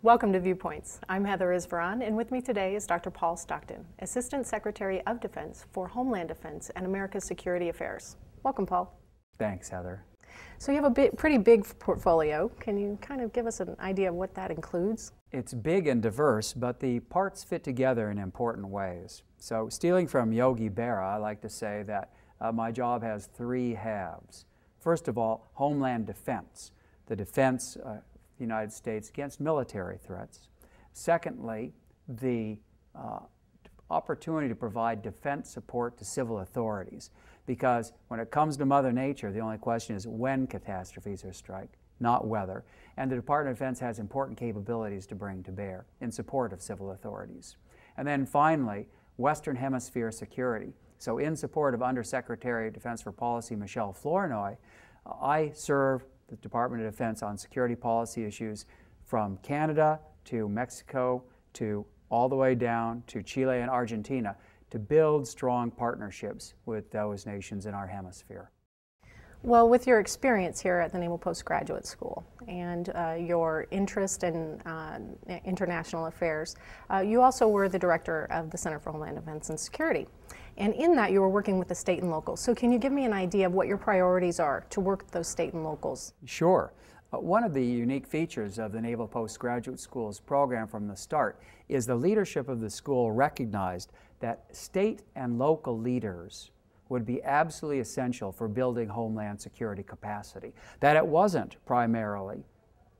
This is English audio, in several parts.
Welcome to Viewpoints. I'm Heather Isvaron, and with me today is Dr. Paul Stockton, Assistant Secretary of Defense for Homeland Defense and America's Security Affairs. Welcome, Paul. Thanks, Heather. So you have a pretty big portfolio. Can you kind of give us an idea of what that includes? It's big and diverse, but the parts fit together in important ways. So stealing from Yogi Berra, I like to say that my job has three halves. First of all, Homeland Defense, the defense the United States against military threats. Secondly, the opportunity to provide defense support to civil authorities, because when it comes to Mother Nature, the only question is when catastrophes are strike, not whether. And the Department of Defense has important capabilities to bring to bear in support of civil authorities. And then finally, Western Hemisphere security. So in support of Undersecretary of Defense for Policy Michelle Flournoy, I serve the Department of Defense on security policy issues from Canada to Mexico to all the way down to Chile and Argentina to build strong partnerships with those nations in our hemisphere. Well, with your experience here at the Naval Postgraduate School and your interest in international affairs, you also were the director of the Center for Homeland Defense and Security. And in that, you were working with the state and locals. So can you give me an idea of what your priorities are to work with those state and locals? Sure. One of the unique features of the Naval Postgraduate School's program from the start is the leadership of the school recognized that state and local leaders would be absolutely essential for building homeland security capacity, that it wasn't primarily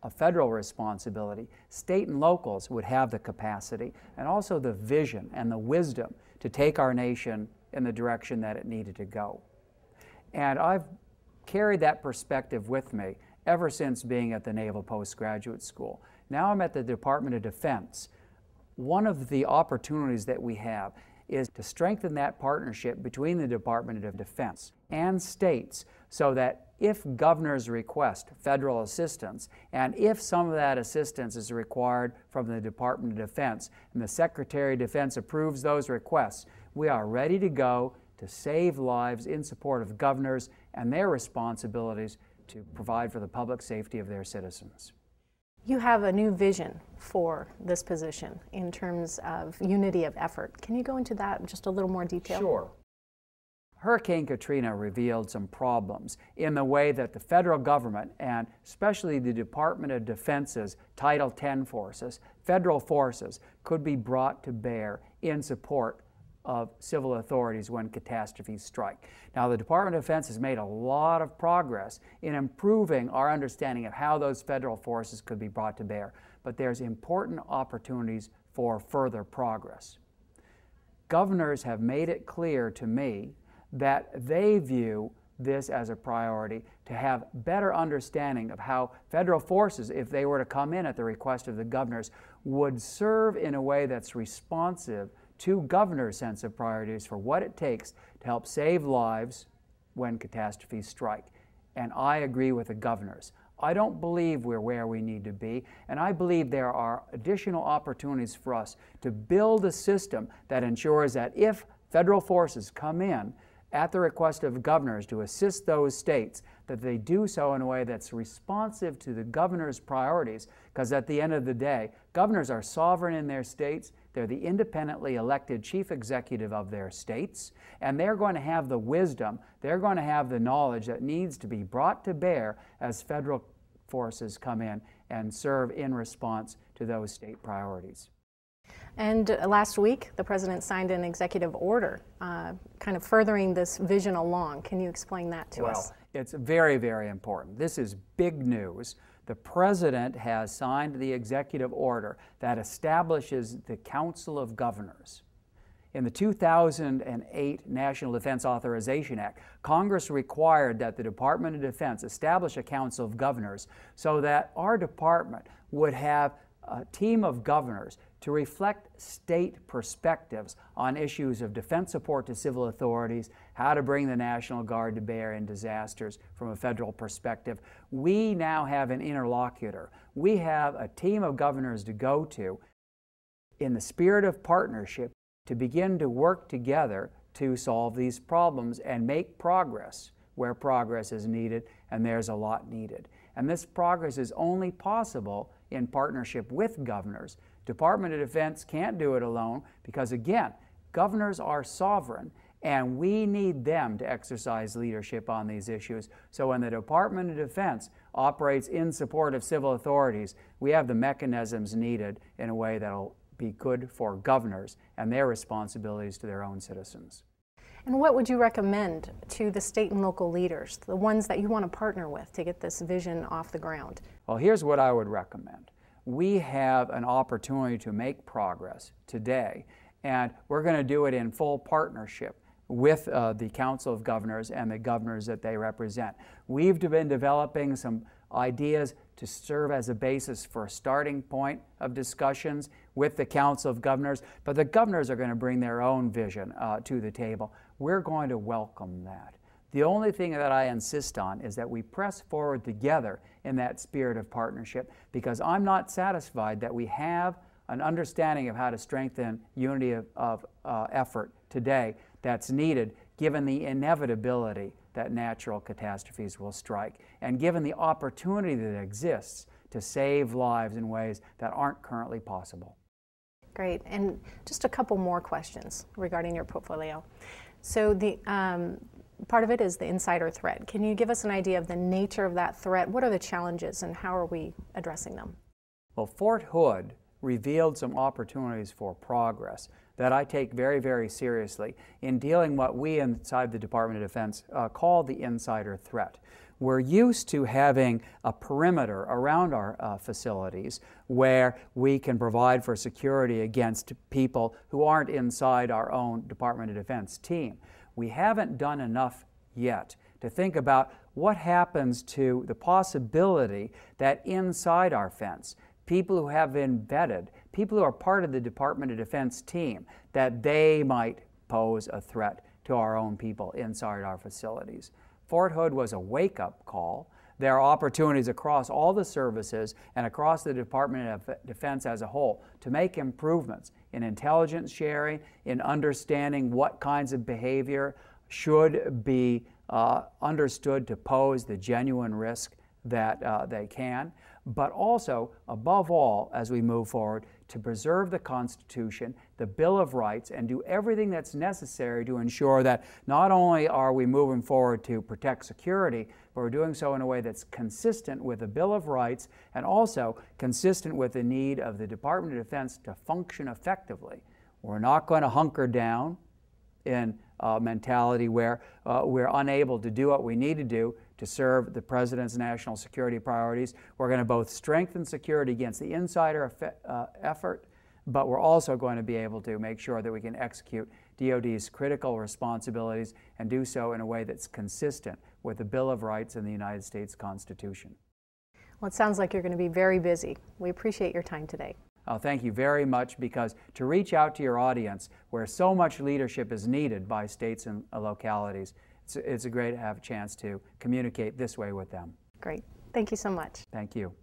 a federal responsibility. State and locals would have the capacity and also the vision and the wisdom to take our nation in the direction that it needed to go. And I've carried that perspective with me ever since being at the Naval Postgraduate School. Now I'm at the Department of Defense. One of the opportunities that we have is to strengthen that partnership between the Department of Defense and states so that if governors request federal assistance, and if some of that assistance is required from the Department of Defense, and the Secretary of Defense approves those requests, we are ready to go to save lives in support of governors and their responsibilities to provide for the public safety of their citizens. You have a new vision for this position in terms of unity of effort. Can you go into that in just a little more detail? Sure. Hurricane Katrina revealed some problems in the way that the federal government, and especially the Department of Defense's Title X forces, federal forces, could be brought to bear in support of civil authorities when catastrophes strike. Now, the Department of Defense has made a lot of progress in improving our understanding of how those federal forces could be brought to bear, but there's important opportunities for further progress. Governors have made it clear to me that they view this as a priority to have better understanding of how federal forces, if they were to come in at the request of the governors, would serve in a way that's responsive to governors' sense of priorities for what it takes to help save lives when catastrophes strike. And I agree with the governors. I don't believe we're where we need to be, and I believe there are additional opportunities for us to build a system that ensures that if federal forces come in at the request of governors to assist those states, that they do so in a way that's responsive to the governor's priorities, because at the end of the day, governors are sovereign in their states. They're the independently elected chief executive of their states, and they're going to have the wisdom, they're going to have the knowledge that needs to be brought to bear as federal forces come in and serve in response to those state priorities. And last week, the President signed an executive order kind of furthering this vision along. Can you explain that to us? Well, it's very, very important. This is big news. The President has signed the executive order that establishes the Council of Governors. In the 2008 National Defense Authorization Act, Congress required that the Department of Defense establish a Council of Governors so that our department would have a team of governors to reflect state perspectives on issues of defense support to civil authorities, how to bring the National Guard to bear in disasters from a federal perspective. We now have an interlocutor. We have a team of governors to go to in the spirit of partnership to begin to work together to solve these problems and make progress where progress is needed, and there's a lot needed. And this progress is only possible in partnership with governors. Department of Defense can't do it alone because, again, governors are sovereign, and we need them to exercise leadership on these issues. So when the Department of Defense operates in support of civil authorities, we have the mechanisms needed in a way that'll be good for governors and their responsibilities to their own citizens. And what would you recommend to the state and local leaders, the ones that you want to partner with to get this vision off the ground? Well, here's what I would recommend. We have an opportunity to make progress today, and we're going to do it in full partnership with the Council of Governors and the governors that they represent. We've been developing some ideas to serve as a basis for a starting point of discussions with the Council of Governors, but the governors are going to bring their own vision to the table. We're going to welcome that. The only thing that I insist on is that we press forward together in that spirit of partnership, because I'm not satisfied that we have an understanding of how to strengthen unity of effort today that's needed, given the inevitability that natural catastrophes will strike, and given the opportunity that exists to save lives in ways that aren't currently possible. Great. And just a couple more questions regarding your portfolio. So the part of it is the insider threat. Can you give us an idea of the nature of that threat? What are the challenges and how are we addressing them? Well, Fort Hood revealed some opportunities for progress that I take very, very seriously in dealing what we inside the Department of Defense call the insider threat. We're used to having a perimeter around our facilities where we can provide for security against people who aren't inside our own Department of Defense team. We haven't done enough yet to think about what happens to the possibility that inside our fence, people who have been vetted, people who are part of the Department of Defense team, that they might pose a threat to our own people inside our facilities. Fort Hood was a wake-up call. There are opportunities across all the services and across the Department of Defense as a whole to make improvements in intelligence sharing, in understanding what kinds of behavior should be understood to pose the genuine risk that they can, but also, above all, as we move forward, to preserve the Constitution, the Bill of Rights, and do everything that's necessary to ensure that not only are we moving forward to protect security, but we're doing so in a way that's consistent with the Bill of Rights and also consistent with the need of the Department of Defense to function effectively. We're not going to hunker down in a mentality where we're unable to do what we need to do to serve the President's national security priorities. We're going to both strengthen security against the insider effort, but we're also going to be able to make sure that we can execute DoD's critical responsibilities and do so in a way that's consistent with the Bill of Rights and the United States Constitution. Well, it sounds like you're going to be very busy. We appreciate your time today. Thank you very much, because to reach out to your audience where so much leadership is needed by states and localities, it's great to have a chance to communicate this way with them. Great. Thank you so much. Thank you.